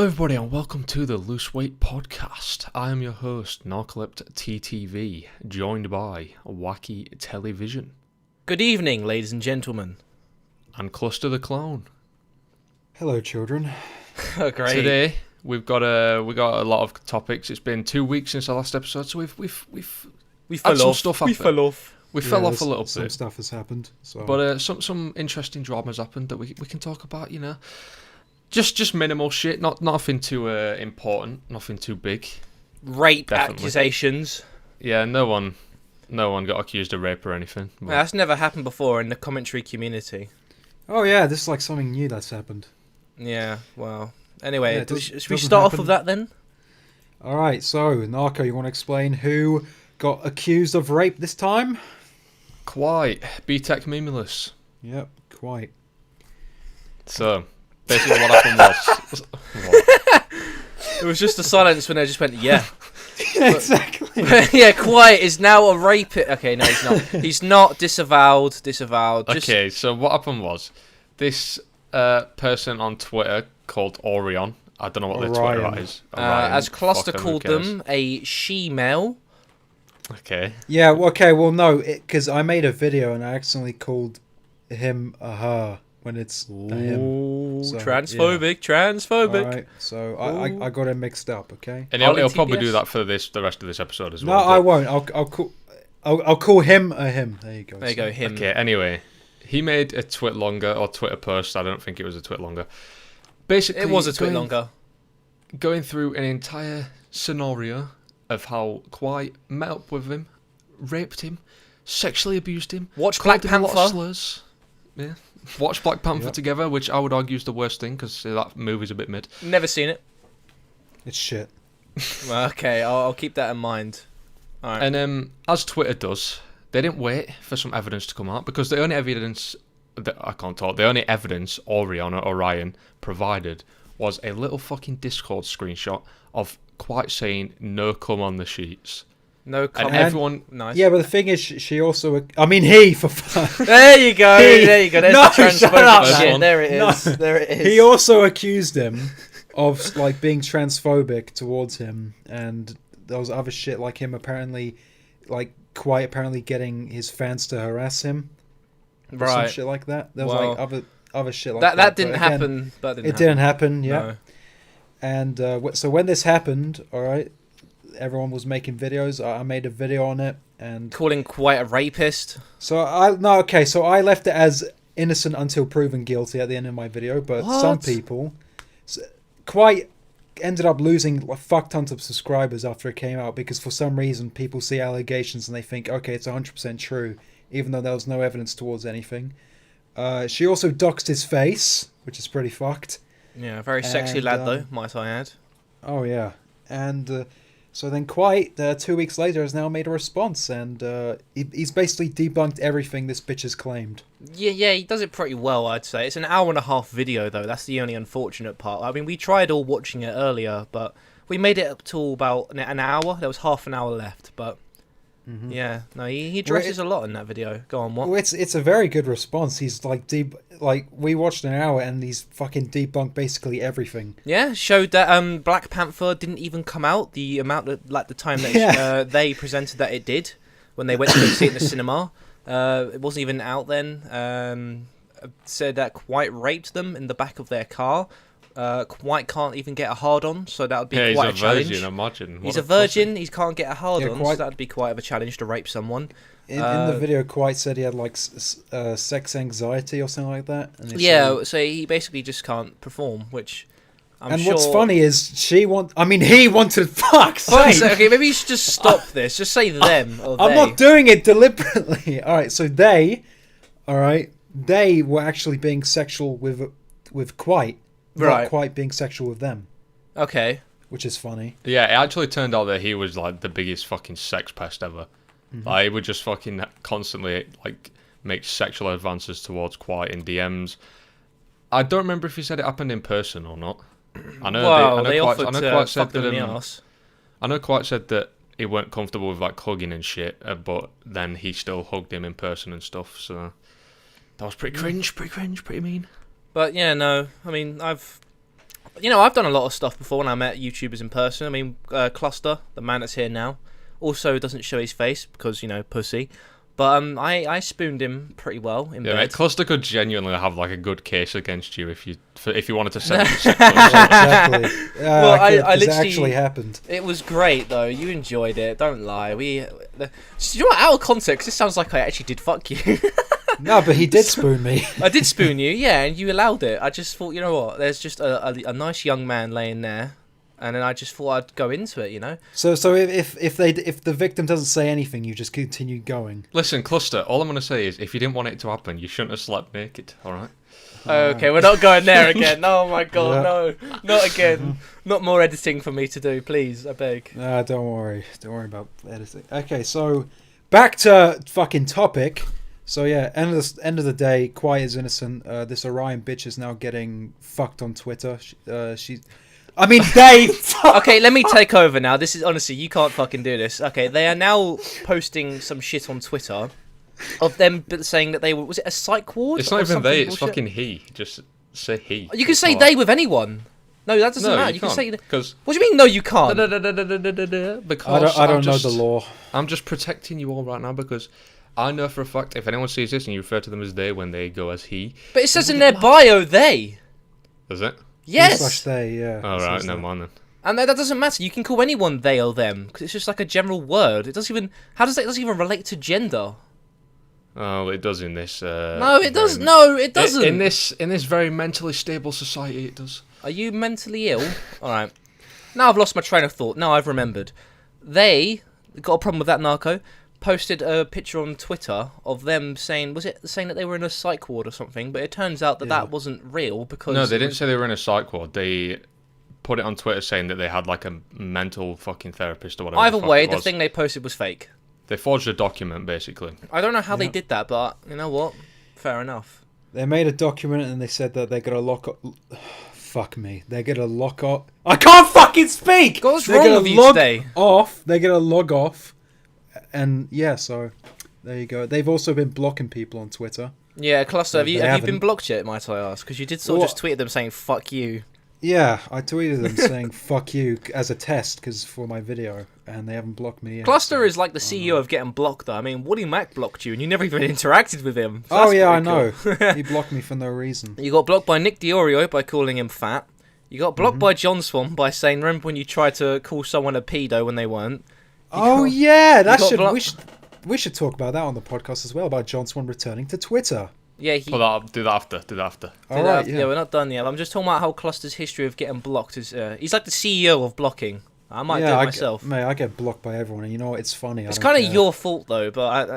everybody, and welcome to the Loose Weight Podcast. I am your host, Narcolept TTV, joined by Wacky Television. Good evening, ladies and gentlemen. And Cluster the Clown. Hello, children. Oh, great. Today we got a lot of topics. It's been 2 weeks since our last episode, so we fell some off. stuff We happen. fell off. We fell off a little Some bit, stuff has happened. So. but some interesting dramas happened that we can talk about. You know, just minimal shit, nothing too important, nothing too big. Rape Definitely. accusations. Yeah, no one got accused of rape or anything. But That's never happened before in the commentary community. Oh yeah, this is like something new that's happened. Yeah, well. Anyway, Yeah, should we start off with that then? All right, so Narco, you want to explain who got accused of rape this time? Kwite, BTEC Mimulus. Yep, quite. So, basically what happened was... It was just a silence when I just went, yeah. Exactly. Yeah, Kwite is now a rapist. Okay, no, he's not. He's not disavowed. Just... Okay, so what happened was, this person on Twitter called Orion, I don't know what their Twitter Orion. is. Orion, as Cluster fuck 'em, who called cares? them, a she-male. Okay. Yeah, okay, well no, because I made a video and I accidentally called him a her when it's a him. Ooh, So, transphobic. All right, so I got it mixed up, okay? And Ollie he'll probably TPS? do that for the rest of this episode as No, well. I won't. I'll call him a him. There you go. There you go, him. Okay, anyway. He made a Twitter post. I don't think it was a tweet longer. Basically, It was a tweet longer. Going through an entire scenario of how Kwite met up with him, raped him, sexually abused him, Watch called Black him a lot of Panther. slurs. Yeah. Watch Black Panther Yep. together, which I would argue is the worst thing because that movie's a bit mid. Never seen it. It's shit. Well, okay, I'll keep that in mind. All right. And as Twitter does, they didn't wait for some evidence to come out because the only evidence the only evidence Orion provided was a little fucking Discord screenshot of Kwite saying no cum on the sheets. No And comment. everyone... Nice. Yeah, but the thing is, she also. I mean, he for fun. There you go. He- There you go. There's No, the shut up, transphobic shit. man. There it No. is. There it is. He also accused him of like being transphobic towards him, and there was other shit like him apparently, like Kwite apparently getting his fans to harass him, or some right. shit like that. There was Well, like other shit like That that. didn't but again, happen. That didn't It happen. didn't happen. Yeah. No. And so when this happened, all right, everyone was making videos. I made a video on it, and Calling Kwite a rapist. so so I left it as innocent until proven guilty at the end of my video, but some What? people quite ended up losing like fuck tons of subscribers after it came out because for some reason people see allegations and they think, okay, it's 100% true, even though there was no evidence towards anything. She also doxed his face, which is pretty fucked. Yeah, very sexy And, lad though. Might I add? Oh yeah, and so then Kwite 2 weeks later has now made a response, and he's basically debunked everything this bitch has claimed. Yeah, he does it pretty well, I'd say. It's an hour and a half video though. That's the only unfortunate part. I mean, we tried all watching it earlier, but we made it up to about an hour. There was half an hour left, but yeah, no, he dresses a lot in that video. Go on, what? Well, it's a very good response. He's like we watched an hour and he's fucking debunked basically everything. Yeah, showed that Black Panther didn't even come out the amount that, like the time that Yeah. they presented that it did when they went to go see it in the cinema. It wasn't even out then. Said that Kwite raped them in the back of their car. Kwite can't even get a hard on, so that would be Yeah, quite he's a a challenge. virgin, imagine. He's What a virgin. He can't get a hard Yeah, on, so Kwite- that'd be quite of a challenge to rape someone. In the video, Kwite said he had like sex anxiety or something like that. And he Yeah, said- so he basically just can't perform, which I'm and sure. what's funny is he wanted fuck. Okay, maybe you should just stop this. Just say them or I'm they. not doing it deliberately. All right, so they were actually being sexual with Kwite, Right. not Kwite being sexual with them, Okay. which is funny. Yeah, it actually turned out that he was like the biggest fucking sex pest ever. Like, he would just fucking constantly like make sexual advances towards Kwite in DMs. I don't remember if he said it happened in person or not. I know. Well, they they Kwite, offered I know to Kwite said fuck them that. in the arse. I know Kwite said that he weren't comfortable with like hugging and shit, but then he still hugged him in person and stuff. So that was pretty cringe, pretty mean. But yeah, no. I mean, I've You know, I've done a lot of stuff before when I met YouTubers in person. I mean, Cluster, the man that's here now, also doesn't show his face because, you know, pussy. But I spooned him pretty well in bed. Mate, Cluster could genuinely have like a good case against you if you wanted to send him Exactly. Well, I it literally- actually happened. It was great though. You enjoyed it. Don't lie. You know what? Out of context, this sounds like I actually did fuck you. No, but he did spoon me. I did spoon you, yeah, and you allowed it. I just thought, you know what? There's just a nice young man laying there, and then I just thought I'd go into it. You know. So if the victim doesn't say anything, you just continue going. Listen, Cluster, all I'm going to say is if you didn't want it to happen, you shouldn't have slept naked, alright? Okay, we're not going there again. Oh my god, Yeah. no, not again. Not more editing for me to do, please. I beg. Nah, don't worry about editing. Okay, so back to fucking topic. So yeah, end of the day, Kwite is innocent. This Orion bitch is now getting fucked on Twitter. They. Okay, let me take over now. This is honestly, you can't fucking do this. Okay, they are now posting some shit on Twitter of them saying that they were. Was it a psych ward? It's or not even something they, it's bullshit? fucking he. Just say he. You can say they with anyone. No, that doesn't No, matter. you You can can't, say. because What do you mean? No, you can't. because I don't know the law. I'm just protecting you all right now because I know for a fact if anyone sees this and you refer to them as they when they go as he, But it says in their bio they. does it? Yes. They, yeah. All it right, says never that. mind then. And that doesn't matter. You can call anyone they or them because it's just like a general word. It doesn't even. How does that? It doesn't even relate to gender. Oh, it does in this. No, it does. No, it doesn't. In this very mentally stable society, it does. Are you mentally ill? All right. Now I've lost my train of thought. Now I've remembered. They got a problem with that narco. Posted a picture on Twitter of them saying, was it saying that they were in a psych ward or something? But it turns out that that wasn't real because No, they didn't say they were in a psych ward. They put it on Twitter saying that they had like a mental fucking therapist or whatever. Either the fuck way, it the was. thing they posted was fake. They forged a document basically. I don't know how they Yeah. did that, but you know what? Fair enough. They made a document and they said that they're gonna lock up. Fuck me. They're gonna lock up. I can't fucking speak. What's They're wrong gonna with you log today? off. They're gonna log off. And yeah, so there you go. They've also been blocking people on Twitter. Yeah, Cluster, have you They been haven't. blocked yet, might I ask? Because you did sort of What? just tweet them saying, fuck you. Yeah, I tweeted them saying "fuck you" as a test because for my video, and they haven't blocked me yet. Cluster so- is like the CEO of getting blocked, though. I mean, Woody Mac blocked you, and you never even interacted with him. So Oh that's yeah, I pretty know. cool. He blocked me for no reason. You got blocked by Nick Diorio by calling him fat. You got blocked by John Swan by saying, remember when you tried to call someone a pedo when they weren't? Oh yeah, that got should blocked. we should talk about that on the podcast as well about John Swan returning to Twitter. Yeah, he... Well, I'll do that after. Do that after. All right, yeah, we're not done yet. I'm just talking about how Cluster's history of getting blocked is... he's like the CEO of blocking. I might do it myself. Mate, I get blocked by everyone, and you know what? It's funny. It's kind of your fault, though, but...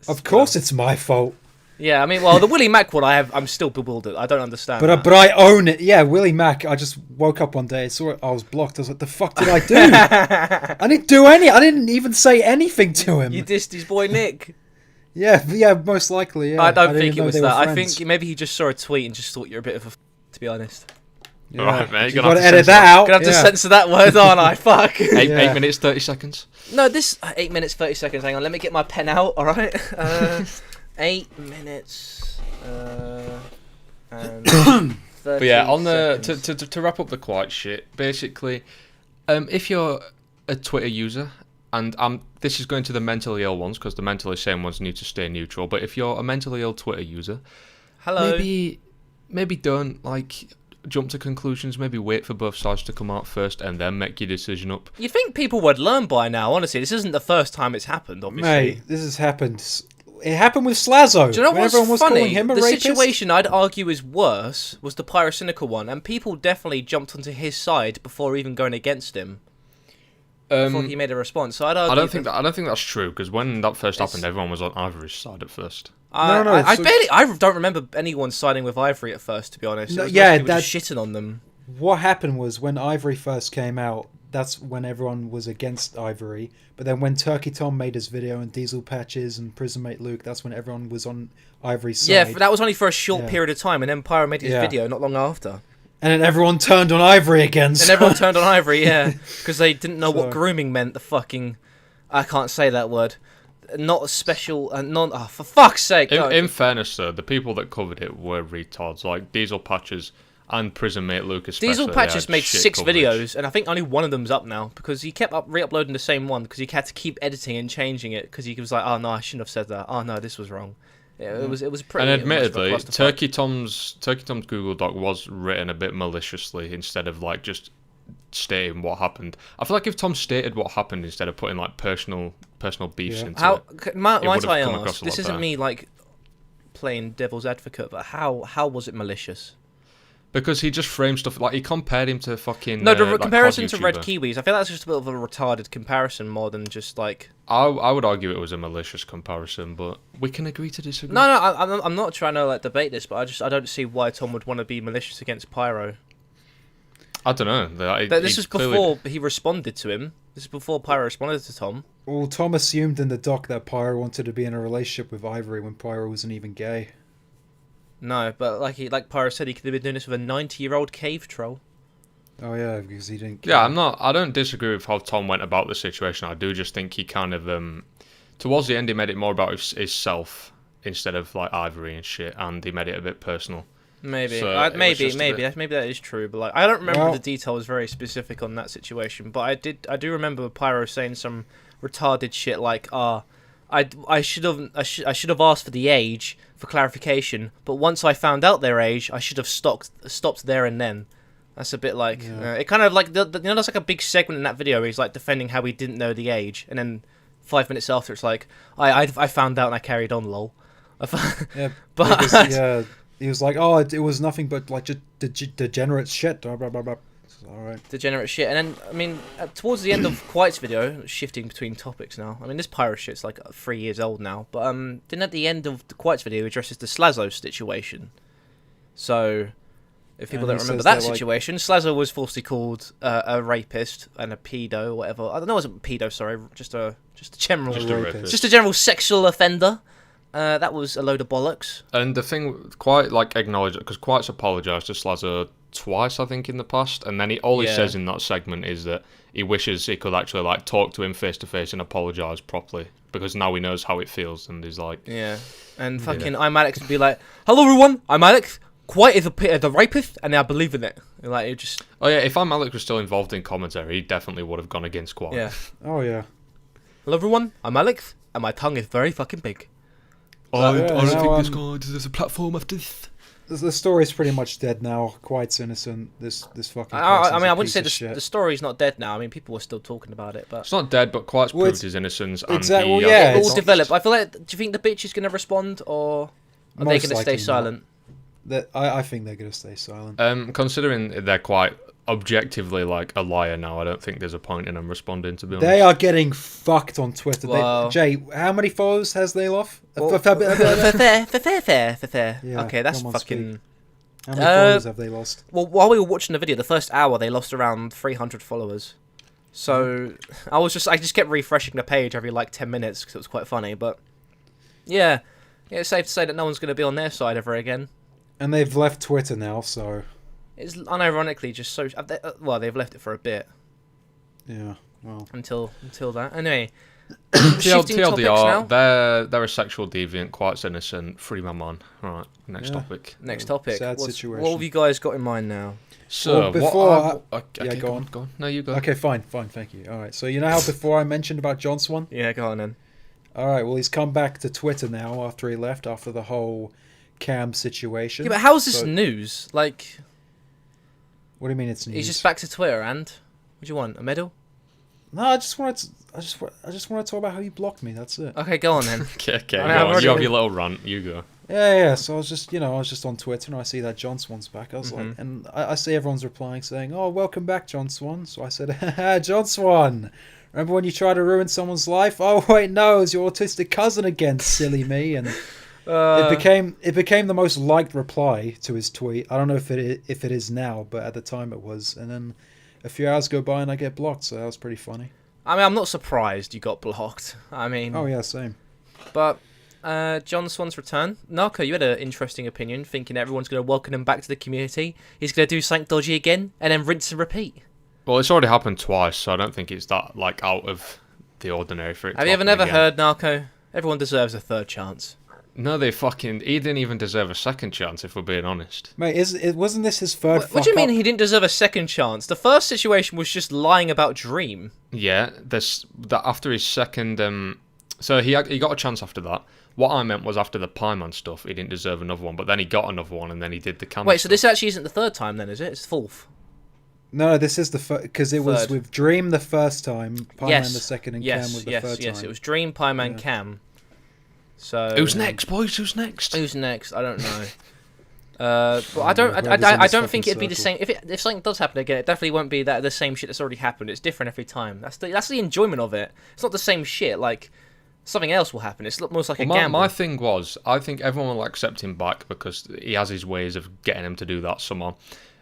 Of course, it's my fault. Yeah, I mean, well, the Willie Mac one, I'm still bewildered. I don't understand that. But I own it. Yeah, Willie Mac. I just woke up one day, saw it. I was blocked. I was like, "The fuck did I do? I didn't do any. I didn't even say anything to him." You dissed his boy Nick. Yeah, most likely. Yeah, I don't didn't think even it know was they were that. I friends. think maybe he just saw a tweet and just thought you're a bit of a to be honest. Yeah. Alright, mate, You you're gonna gotta have to edit censor that out. Gonna have to yeah. censor that word, aren't I? Fuck. 8 Yeah. minutes 30 seconds. No, this 8 minutes 30 seconds. Hang on, let me get my pen out. All right. 8 minutes. And 30 But yeah, on the seconds. to wrap up the Kwite shit, basically, if you're a Twitter user, and this is going to the mentally ill ones because the mentally sane ones need to stay neutral. But if you're a mentally ill Twitter user, Hello. maybe don't like jump to conclusions. Maybe wait for both sides to come out first and then make your decision up. You'd think people would learn by now. Honestly, this isn't the first time it's happened. Obviously. Mate, this has happened. It happened with Slazzo. Do you know when what's everyone was funny? calling him a The rapist. situation I'd argue is worse was the pyrocynical one, and people definitely jumped onto his side before even going against him. Before he made a response. So I'd argue. I don't think that's true because when that first happened, everyone was on Ivory's side at first. I so- don't remember anyone siding with Ivory at first, to be honest. No, It was yeah, most people just shitting on them. What happened was when Ivory first came out, that's when everyone was against Ivory. But then when Turkey Tom made his video and Diesel Patches and Prison Mate Luke, that's when everyone was on Ivory's side. Yeah, that was only for a short Yeah. period of time, and then Pyro made his Yeah. video not long after. And then everyone turned on Ivory again. And so- everyone turned on Ivory, yeah, because they didn't know what So- grooming meant. The fucking, I can't say that word. Not a special, non. Oh, for fuck's sake! In fairness, though, the people that covered it were retards. Like Diesel Patches, and prison mate Luke especially. Diesel Patch has had made shit 6 coverage. videos, and I think only one of them's up now because he kept re-uploading the same one because he had to keep editing and changing it because he was like, oh no, I shouldn't have said that. Oh no, this was wrong. It was pretty. And admittedly, much of a clusterfuck. Turkey Tom's Google Doc was written a bit maliciously instead of like just stating what happened. I feel like if Tom stated what happened instead of putting like personal beefs into it, might would've I come across ask? a This lot isn't better. me like playing devil's advocate, but how was it malicious? because he just framed stuff like he compared him to fucking No, the like, comparison COD to Red YouTuber. Kiwis, I feel that's just a bit of a retarded comparison more than just like. I would argue it was a malicious comparison, but we can agree to disagree. No, I'm not trying to like debate this, but I don't see why Tom would want to be malicious against Pyro. I don't know. But this was before he responded to him. This is before Pyro responded to Tom. Well, Tom assumed in the doc that Pyro wanted to be in a relationship with Ivory when Pyro wasn't even gay. No, but like Pyro said, he could have been doing this with a 90-year-old cave troll. Oh yeah, because he didn't. Yeah, I don't disagree with how Tom went about the situation. I do just think he kind of towards the end he made it more about his self instead of like Ivory and shit, and he made it a bit personal. Maybe, So it was maybe just a bit- that is true. But like, I don't remember Well- the details very specific on that situation. But I do remember Pyro saying some retarded shit like, I should have asked for the age for clarification, but once I found out their age, I should have stopped there and then. That's a bit like it kind of like there's like a big segment in that video where he's like defending how he didn't know the age, and then 5 minutes after it's like I found out and I carried on, lol. Yeah, But because, yeah, he was like, oh, it was nothing but like just degenerate shit. Blah, blah, blah, blah. All right. degenerate shit. And then I mean, towards the end of Kwite's video, shifting between topics now. I mean, this Pyro shit's like 3 years old now, but then at the end of the Kwite's video, he addresses the Slazo situation. So, if people And don't he remember says that that, like- situation, Slazo was falsely called a rapist and a pedo or whatever. I don't know, it wasn't pedo. Sorry, just a general, Just a rapist. just a general sexual offender. That was a load of bollocks. And the thing, Quite like acknowledged it because Quite's apologised to Slazer twice, I think, in the past, and then all he Yeah. says in that segment is that he wishes he could actually like talk to him face to face and apologise properly because now he knows how it feels, and he's like, Yeah, and fucking I'm Alex would be like, "Hello everyone, I'm Alex. Kwite is the rapist, and I believe in it." Like it just, oh yeah, if Alex was still involved in commentary, he definitely would have gone against Quite. yeah. Oh yeah. Hello everyone, I'm Alex, and my tongue is very fucking big. I don't think this guy deserves a platform after this. The story's pretty much dead now. Quite innocent. This fucking. I person's mean, a I wouldn't piece say of shit. the story's not dead now. I mean, people are still talking about it, but It's not dead, but Quite's Well, proved it's- his innocence. exactly, And he, well, yeah, it it's- will develop. I feel like, do you think the bitch is gonna respond, or are they Most gonna stay likely not. silent? I think they're gonna stay silent. considering they're quite objectively like a liar now, I don't think there's a point in them responding. To be honest, They are getting fucked on Twitter. Wow. Jay, how many followers has they lost? Well, How fair. Yeah, Okay, that's come on, fucking. many followers have they lost? Well, while we were watching the video, the first hour they lost around 300 followers. So I just kept refreshing the page every like 10 minutes because it was quite funny. But yeah, it's safe to say that no one's going to be on their side ever again. And they've left Twitter now, so It's unironically just so. Well, they've left it for a bit yeah. Well, until that. Anyway, shifting topics now. TLDR, they're a sexual deviant, Quite innocent. Free my man. Right, next Yeah. topic. Next topic. Sad What situation. have you guys got in mind now? So Well, before okay, go on. Go on. No, you go. okay, fine, thank you. All right, so you know how before I mentioned about John Swan? Yeah, go on then. All right, well he's come back to Twitter now after he left after the whole Cam situation. Yeah, but how's this So- news? Like, What do you mean it's news? he's just back to Twitter, and what do you want? A medal? No, I just want to talk about how you blocked me. That's it. Okay, go on then. Okay, I mean, go I've on. already- You have your little rant. You go. Yeah. So I was just on Twitter and I see that John Swan's back. I was like, Mhm. and I see everyone's replying saying, "Oh, welcome back, John Swan." So I said, "Haha, John Swan. Remember when you tried to ruin someone's life? Oh wait, no, it's your autistic cousin again, silly me." And it became the most liked reply to his tweet. I don't know if it is now, but at the time it was. And then a few hours go by and I get blocked. So that was pretty funny. I mean, I'm not surprised you got blocked. I mean, Oh yeah, same. but John Swan's return. Narco, you had an interesting opinion, thinking everyone's going to welcome him back to the community. He's going to do something dodgy again, and then rinse and repeat. Well, it's already happened twice, so I don't think it's that like out of the ordinary for it. Have to you ever happen never again. heard, Narco? Everyone deserves a third chance. No, he didn't even deserve a second chance, if we're being honest. Mate, wasn't this his third What do you mean fuck-up? he didn't deserve a second chance? The first situation was just lying about Dream. Yeah, that after his second, so he got a chance after that. What I meant was after the Pie Man stuff, he didn't deserve another one, but then he got another one, and then he did the camera. Wait, so this actually isn't the third time then, is it? It's fourth. No, this is the because it was Third. with Dream the first time, Pie Yes. Man the second, and Yes, Cam with the yes, third yes. time. It was Dream, Pie Man, Yeah. Cam. So Who's next, boys? Who's next? Who's next? I don't know. But I don't. whoever's in I this don't think fucking it'd be the same. circle. If something does happen again, it definitely won't be the same shit that's already happened. It's different every time. That's the enjoyment of it. It's not the same shit. Like something else will happen. It's almost like a gamble. My thing was, I think everyone will accept him back because he has his ways of getting him to do that somehow.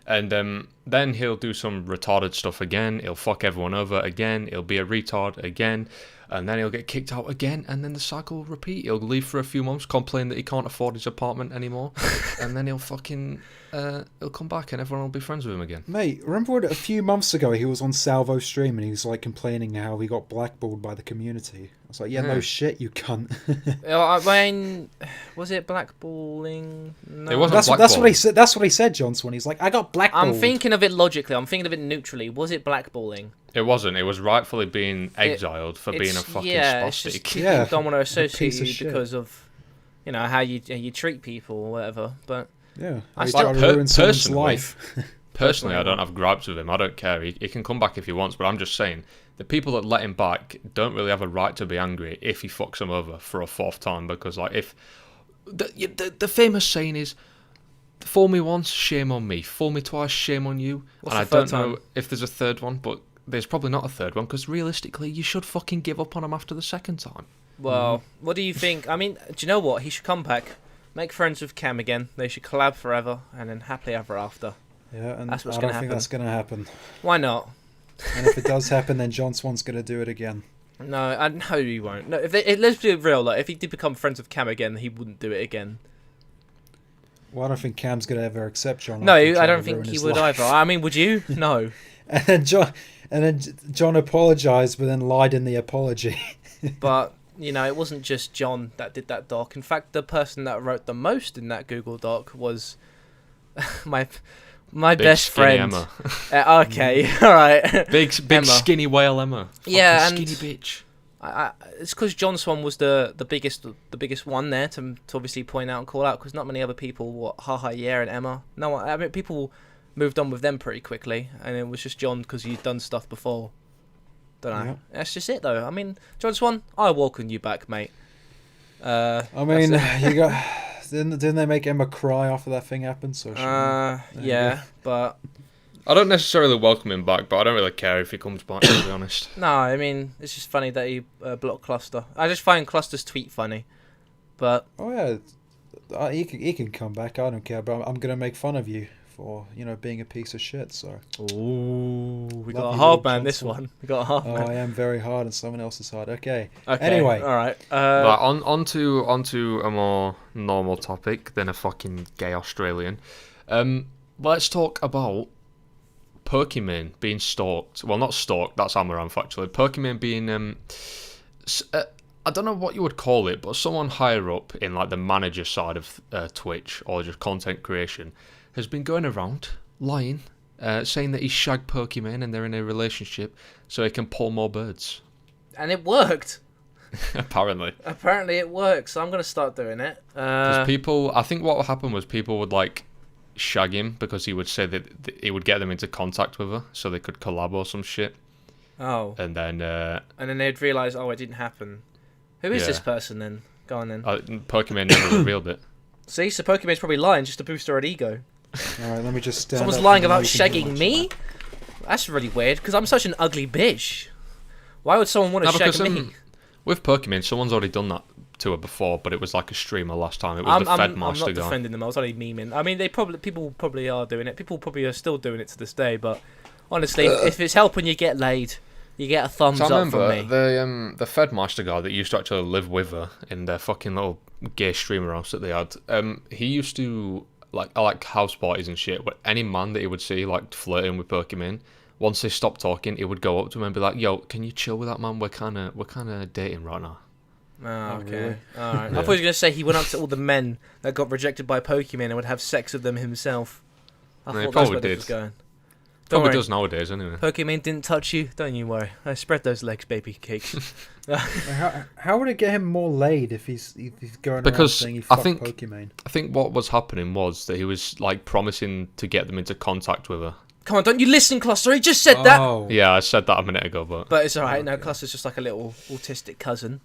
And then he'll do some retarded stuff again. He'll fuck everyone over again. He'll be a retard again. And then he'll get kicked out again. And then the cycle will repeat. He'll leave for a few months, complain that he can't afford his apartment anymore. And then he'll fucking... he'll come back and everyone will be friends with him again. Mate, remember when a few months ago he was on Salvo stream and he was like complaining how he got blackballed by the community? I was like, yeah, no shit, you cunt. I mean, was it blackballing? No. It wasn't That's what he said. That's what he said, John Swan. He's like, I got blackballed. I'm thinking of it logically. I'm thinking of it neutrally. Was it blackballing? It wasn't. It was rightfully being exiled for being a fucking it's spastic. just Yeah, people don't want to associate piece of you shit. because of, how you treat people or whatever. But Yeah, I I still- tried to ruin someone's personally- life. Personally, I don't have gripes with him. I don't care. He can come back if he wants, but I'm just saying the people that let him back don't really have a right to be angry if he fucks them over for a fourth time. Because like if the famous saying is, "Fool me once, shame on me. Fool me twice, shame on you." What's and the I don't third know time? if there's a third one, but there's probably not a third one because realistically, you should fucking give up on him after the second time. well, what do you think? I mean, do you know what? He should come back, make friends with Cam again. They should collab forever and then happily ever after. Yeah, and That's what's I gonna don't think happen. that's going to happen. Why not? And if it does happen, then John Swan's going to do it again. No, I know he won't. No, let's be real. Like, if he did become friends with Cam again, he wouldn't do it again. Well, I don't think Cam's going to ever accept John. No, after I trying don't to think ruin he his would life. either. I mean, would you? No. And then John apologized, but then lied in the apology. But, it wasn't just John that did that doc. In fact, the person that wrote the most in that Google doc was my Big best skinny friend. Emma. Okay, all right. Big Emma. skinny whale Emma. Yeah, Fucking and- skinny bitch. It's because John Swan was the biggest one there to obviously point out and call out, because not many other people, yeah, and Emma. No, I mean, people moved on with them pretty quickly, and it was just John because he'd done stuff before. Don't know. Yeah. That's just it, though. I mean, John Swan, I welcome you back, mate. I mean, you got. Didn't they make Emma cry after that thing happened? So yeah, but I don't necessarily welcome him back, but I don't really care if he comes back, to be honest. no, I mean, it's just funny that he blocked Cluster. I just find Cluster's tweet funny, but Oh yeah, he can come back. I don't care, but I'm gonna make fun of you for being a piece of shit. So ooh, we got Love a you, hard John man. This Swan. one, we got a hard oh, man. I am very hard, and someone else is hard. Okay. Okay. Anyway. all right. Right, onto a more normal topic than a fucking gay Australian. Let's talk about Pokemon being stalked. Well, not stalked. That's Amaranth actually. Pokemon being I don't know what you would call it, but someone higher up in like the manager side of Twitch or just content creation has been going around lying, saying that he's shagged Pokemon and they're in a relationship so he can pull more birds. And it worked. Apparently. Apparently it works. So I'm gonna start doing it. Because people, I think what happened was people would like shag him because he would say that he would get them into contact with her so they could collab or some shit. Oh. And then They'd realise, it didn't happen. Who is Yeah. this person then? Go on then. Pokemon never revealed it. See, so Pokemon's probably lying just to boost her ego. All right, let me just stand Someone's up lying and then about you can do shagging my me? chat. That's really weird, because I'm such an ugly bitch. Why would someone want to No, shag because, me? with Pokemon, someone's already done that to her before, but it was like a streamer last time. It was I'm the not Fedmaster guy. defending them. I was only memeing. I mean, people probably are doing it. People probably are still doing it to this day. But honestly, if it's helping you get laid, you get a thumbs So I up from remember me. the Fedmaster guy that used to actually live with her in their fucking little gay streamer house that they had. He used to like house parties and shit. But any man that he would see like flirting with Pokemon, once they stopped talking, he would go up to him and be like, "Yo, can you chill with that man? We're kind of dating right now." Oh, Oh, okay. really? All right. I Yeah. thought he was going to say he went up to all the men that got rejected by Pokemon and would have sex with them himself. I No, he thought that's probably where this did. was going. Don't Probably worry. does nowadays, anyway. Pokemon didn't touch you. Don't you worry. I spread those legs, baby cakes. How would it get him more laid if he's going Because around saying he I fucked think- Pokemon? I think what was happening was that he was like promising to get them into contact with her. Come on, don't you listen, Cluster. He just said that. Oh, Yeah, I said that a minute ago, but But it's alright. No, Okay. Cluster's just like a little autistic cousin.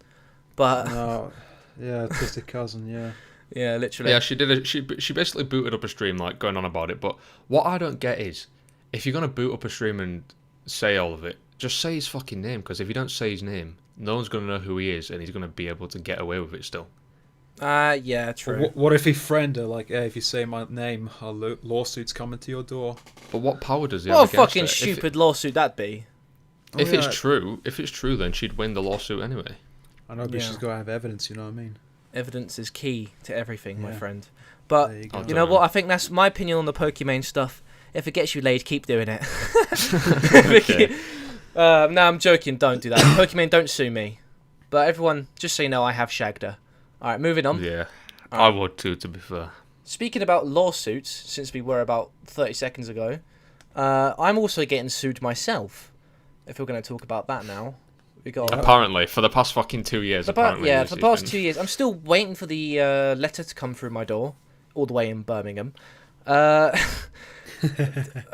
But no. Yeah, autistic cousin. Yeah. yeah, literally. yeah, she did. She basically booted up a stream, like going on about it. But what I don't get is, if you're gonna boot up a stream and say all of it, just say his fucking name. Because if you don't say his name, no one's gonna know who he is, and he's gonna be able to get away with it still. Yeah, true. What if he friend her? Like, hey, if you say my name, a lawsuit's coming to your door. But what power does he What a have against fucking her? stupid lawsuit that'd be. If Oh, yeah. it's true, then she'd win the lawsuit anyway. I know, but Yeah. she's got to have evidence. You know what I mean? Evidence is key to everything, my Yeah. friend. But There you I go. you don't know know. what? I think that's my opinion on the Pokemon stuff. If it gets you laid, keep doing it. Okay. No, I'm joking. Don't do that. Pokemon, don't sue me. But everyone, just so you know, I have shagged her. All right, moving on. Yeah, I Alright. would too. To be fair. Speaking about lawsuits, since we were about 30 seconds ago, I'm also getting sued myself. If we're going to talk about that now, we got. Apparently, for the past fucking 2 years. Apparently, yeah, yes, for the he's past been- 2 years, I'm still waiting for the letter to come through my door, all the way in Birmingham. I'm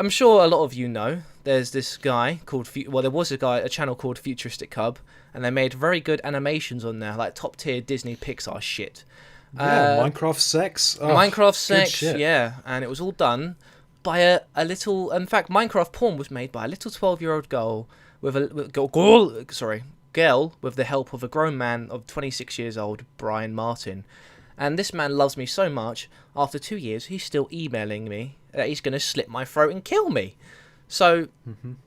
sure a lot of you know. There's this guy called. There was a channel called Futuristic Cub, and they made very good animations on there, like top tier Disney Pixar shit. Yeah, Minecraft sex. Oh, Minecraft good sex, shit. yeah, and it was all done by a little. In fact, Minecraft porn was made by a little 12-year-old girl with girl with the help of a grown man of 26 years old, Brian Martin. And this man loves me so much. After 2 years, he's still emailing me that he's going to slit my throat and kill me. So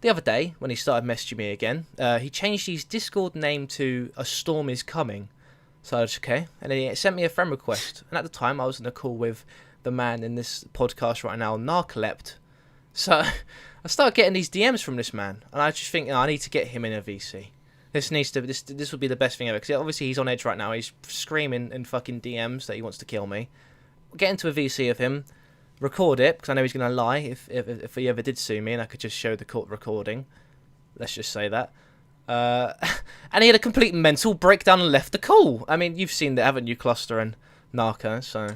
the other day, when he started messaging me again, he changed his Discord name to A Storm Is Coming. So I was okay, and then he sent me a friend request. And at the time, I was in a call with the man in this podcast right now, Narcolept. So I started getting these DMs from this man, and I just think, I need to get him in a VC. This would be the best thing ever, because obviously he's on edge right now. He's screaming in fucking DMs that he wants to kill me. Get into a VC of him, record it, because I know he's going to lie if he ever did sue me, and I could just show the court recording. Let's just say that. And he had a complete mental breakdown and left the call. I mean, you've seen that, haven't you, Cluster and Narco? So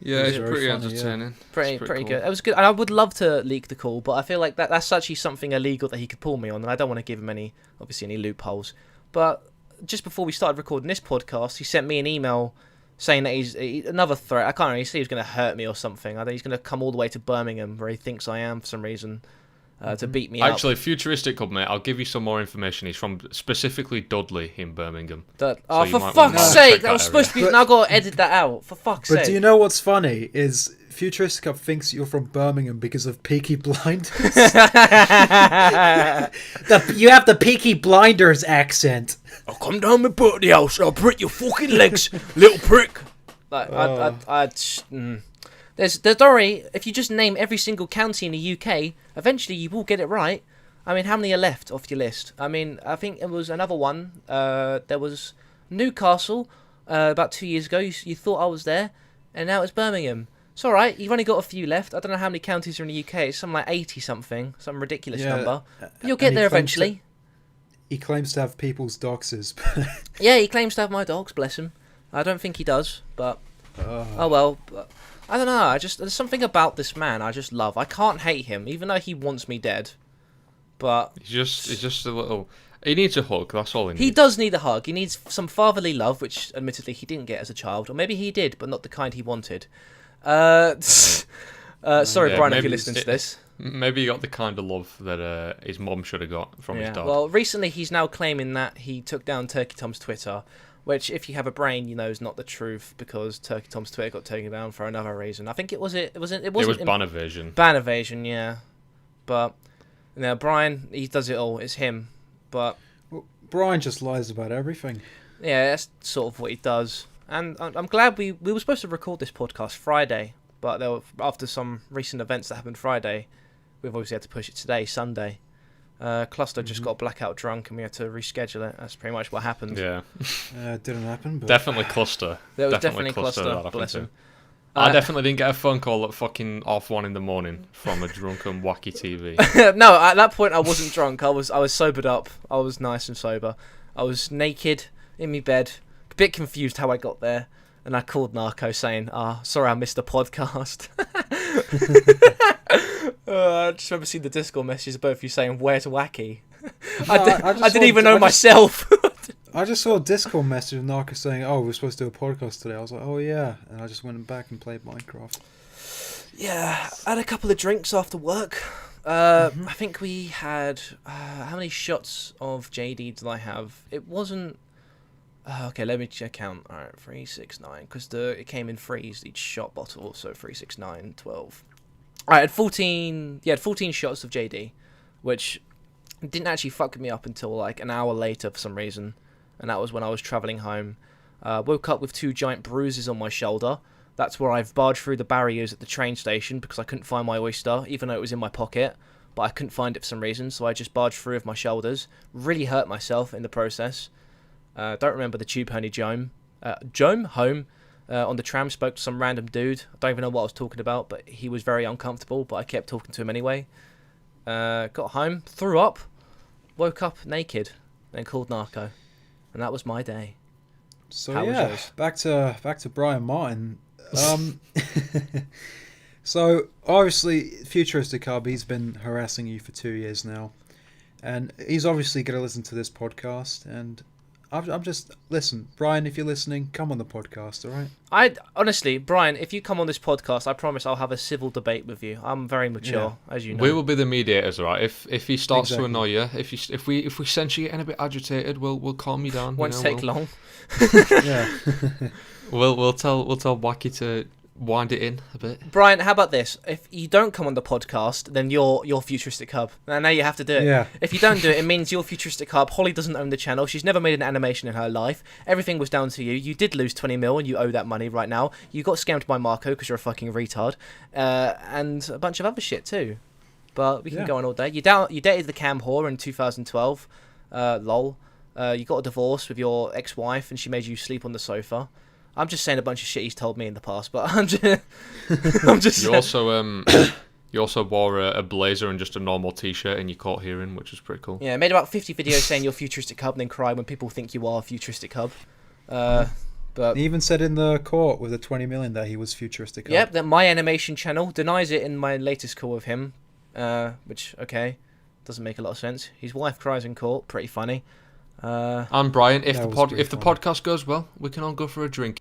Yeah, It's it's very pretty funny, yeah. entertaining. pretty It's cool. good. It was good, and I would love to leak the call, but I feel like that's actually something illegal that he could pull me on, and I don't want to give him any loopholes. But just before we started recording this podcast, he sent me an email saying that he's another threat. I can't really see he's going to hurt me or something. I think he's going to come all the way to Birmingham, where he thinks I am for some reason, to beat me up. Actually, Futuristic Cub, mate, I'll give you some more information. He's from specifically Dudley in Birmingham. Oh, you for might fuck's wanna sake! check That was that supposed to be. area. Now I got to edit that out. For fuck's But sake! do you know what's funny is Futuristic Cup thinks you're from Birmingham because of Peaky Blinders. You have the Peaky Blinders accent. I'll come down my birthday house and I'll prick your fucking legs, little prick. Like, don't worry, if you just name every single county in the UK, eventually you will get it right. I mean, how many are left off your list? I mean, I think it was another one. There was Newcastle about 2 years ago. You thought I was there, and now it's Birmingham. It's all right. You've only got a few left. I don't know how many counties are in the UK. It's something like 80 something, some ridiculous number. But you'll get and he there claims eventually. He claims to have people's doxes. Yeah, he claims to have my dogs. Bless him. I don't think he does, but oh well. But I don't know. There's something about this man I just love. I can't hate him, even though he wants me dead. But He's just a little. He needs a hug. That's all he needs. he does need a hug. He needs some fatherly love, which admittedly he didn't get as a child, or maybe he did, but not the kind he wanted. Sorry, Yeah, Brian, if maybe you're listening to this. Maybe he got the kind of love that his mom should have got from his dad. Well, recently he's now claiming that he took down Turkey Tom's Twitter, which, if you have a brain, you know is not the truth, because Turkey Tom's Twitter got taken down for another reason. I think it was ban evasion. ban evasion, yeah. But Brian, he does it all. It's him. But Brian just lies about everything. yeah, that's sort of what he does. And I'm glad we were supposed to record this podcast Friday, but after some recent events that happened Friday, we've obviously had to push it today, Sunday. Cluster just got blackout drunk and we had to reschedule it. That's pretty much what happened. Yeah. It didn't happen. But... Definitely Cluster. There was definitely Cluster. that happened Bless to. him. I definitely didn't get a phone call at fucking 1:30 in the morning from a drunken WackyTV. No, at that point I wasn't drunk. I was sobered up. I was nice and sober. I was naked in my bed, a bit confused how I got there, and I called Narco saying, sorry I missed the podcast. I just remember seeing the Discord messages of both of you saying, where's Wacky? I didn't even know myself. I just saw a Discord message of Narco saying, "Oh, we're supposed to do a podcast today." I was like, "Oh yeah," and I just went back and played Minecraft. Yeah, I had a couple of drinks after work. I think we had how many shots of JD did I have? It wasn't. Okay, let me count. All right, 3, 6, 9, because it came in threes each shot bottle, so 3, 6, 9, 12. I had 14. Yeah, 14 shots of JD, which didn't actually fuck me up until like an hour later for some reason. And that was when I was travelling home. Woke up with 2 giant bruises on my shoulder. That's where I've barged through the barriers at the train station because I couldn't find my oyster, even though it was in my pocket. But I couldn't find it for some reason, so I just barged through with my shoulders. Really hurt myself in the process. Don't remember the tube honey home. On the tram, spoke to some random dude. I don't even know what I was talking about, but he was very uncomfortable, but I kept talking to him anyway. Got home, threw up, woke up naked, then called Narco. And that was my day. So How was yeah, yours? back to Brian Martin. So obviously, Futuristic Hub, he's been harassing you for 2 years now, and he's obviously going to listen to this podcast. And I'm just listen, Brian, if you're listening, come on the podcast, all right? Honestly, Brian, if you come on this podcast, I promise I'll have a civil debate with you. I'm very mature, as you know. We will be the mediators, right? If he starts Exactly. to annoy you, if we sense you getting a bit agitated, we'll calm you down. Won't take long. Yeah. We'll tell Wacky to wind it in a bit. Brian, how about this? If you don't come on the podcast, then you're Futuristic Hub. And now you have to do it. Yeah. If you don't do it, it means you're Futuristic Hub. Holly doesn't own the channel. She's never made an animation in her life. Everything was down to you. You did lose 20 mil and you owe that money right now. You got scammed by Marco because you're a fucking retard. And a bunch of other shit too. But we can go on all day. You dated the cam whore in 2012. Lol. You got a divorce with your ex-wife and she made you sleep on the sofa. I'm just saying a bunch of shit he's told me in the past, but I'm just You also wore a blazer and just a normal t-shirt in your court hearing, which was pretty cool. Yeah, made about 50 videos saying you're Futuristic Hub and then cry when people think you are Futuristic Hub. But He even said in the court with the 20 million that he was Futuristic Hub. yep, that my animation channel denies it in my latest call with him, which, okay, doesn't make a lot of sense. His wife cries in court, pretty funny. And Brian, if That the was pretty funny. podcast goes well, we can all go for a drink.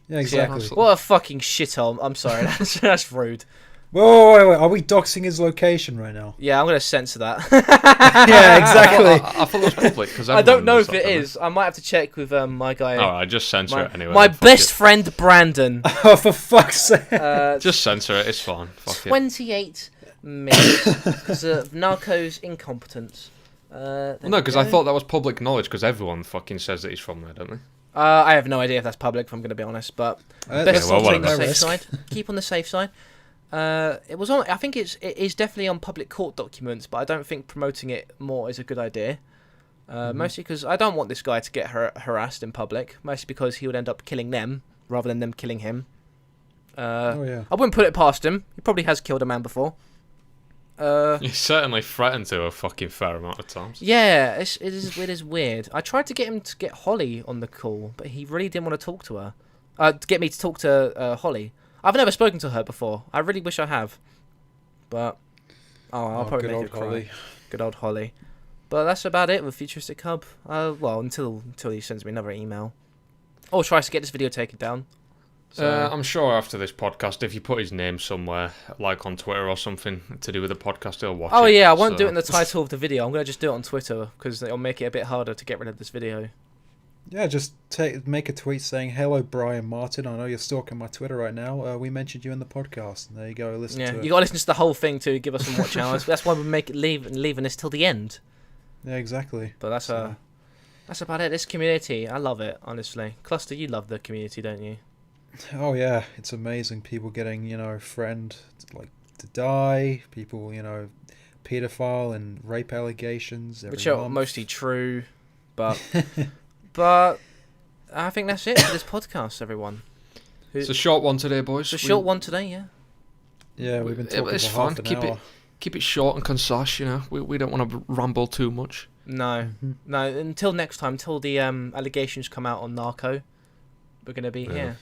Yeah, exactly. Yeah. What a fucking shithole. I'm sorry, that's rude. Wait. Are we doxing his location right now? Yeah, I'm going to censor that. Yeah, exactly. I thought it was public because I don't know if it is. I might have to check with my guy. Alright, just censor it anyway. My Fuck best it. friend, Brandon. Oh, for fuck's sake. Just censor it. It's fine. Fuck it. 28 minutes because of Narco's incompetence. No, because I thought that was public knowledge because everyone fucking says that he's from there, don't they? I have no idea if that's public, if I'm going to be honest, but best well, to take whatever. the safe side. Keep on the safe side. It was on. I think it is definitely on public court documents, but I don't think promoting it more is a good idea. Mostly because I don't want this guy to get harassed in public. Mostly because he would end up killing them rather than them killing him. Oh, yeah. I wouldn't put it past him. He probably has killed a man before. He certainly threatened to a fucking fair amount of times. Yeah, it is weird. I tried to get him to get Holly on the call, but he really didn't want to talk to her. To get me to talk to Holly. I've never spoken to her before. I really wish I have. But I'll probably good make old her cry. Holly. Good old Holly. But that's about it with Futuristic Hub. Well, until he sends me another email. Or tries to get this video taken down. So, I'm sure after this podcast, if you put his name somewhere, like on Twitter or something, to do with the podcast, he'll watch it. oh yeah, I won't so- do it in the title of the video. I'm going to just do it on Twitter because it'll make it a bit harder to get rid of this video. Yeah, just make a tweet saying, "Hello, Brian Martin. I know you're stalking my Twitter right now. We mentioned you in the podcast." And there you go. Listen Yeah, to it. you got to listen to the whole thing to give us some watch hours. That's why we make it leaving this till the end. Yeah, exactly. But that's about it. This community, I love it, honestly. Cluster, you love the community, don't you? Oh yeah, it's amazing. People getting threatened to die. People paedophile and rape allegations. Which are mostly true, but but I think that's it for this podcast, everyone. It's a short one today, boys. It's a short one today, yeah. Yeah, we've been talking It's for fun. half an hour. Keep it short and concise. You know, we don't want to ramble too much. No, no. Until next time, till the allegations come out on Narco, we're gonna be here.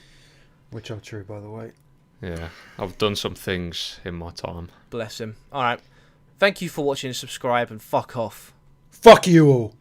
Which are true, by the way. Yeah, I've done some things in my time. Bless him. All right. Thank you for watching and subscribe, and fuck off. Fuck you all.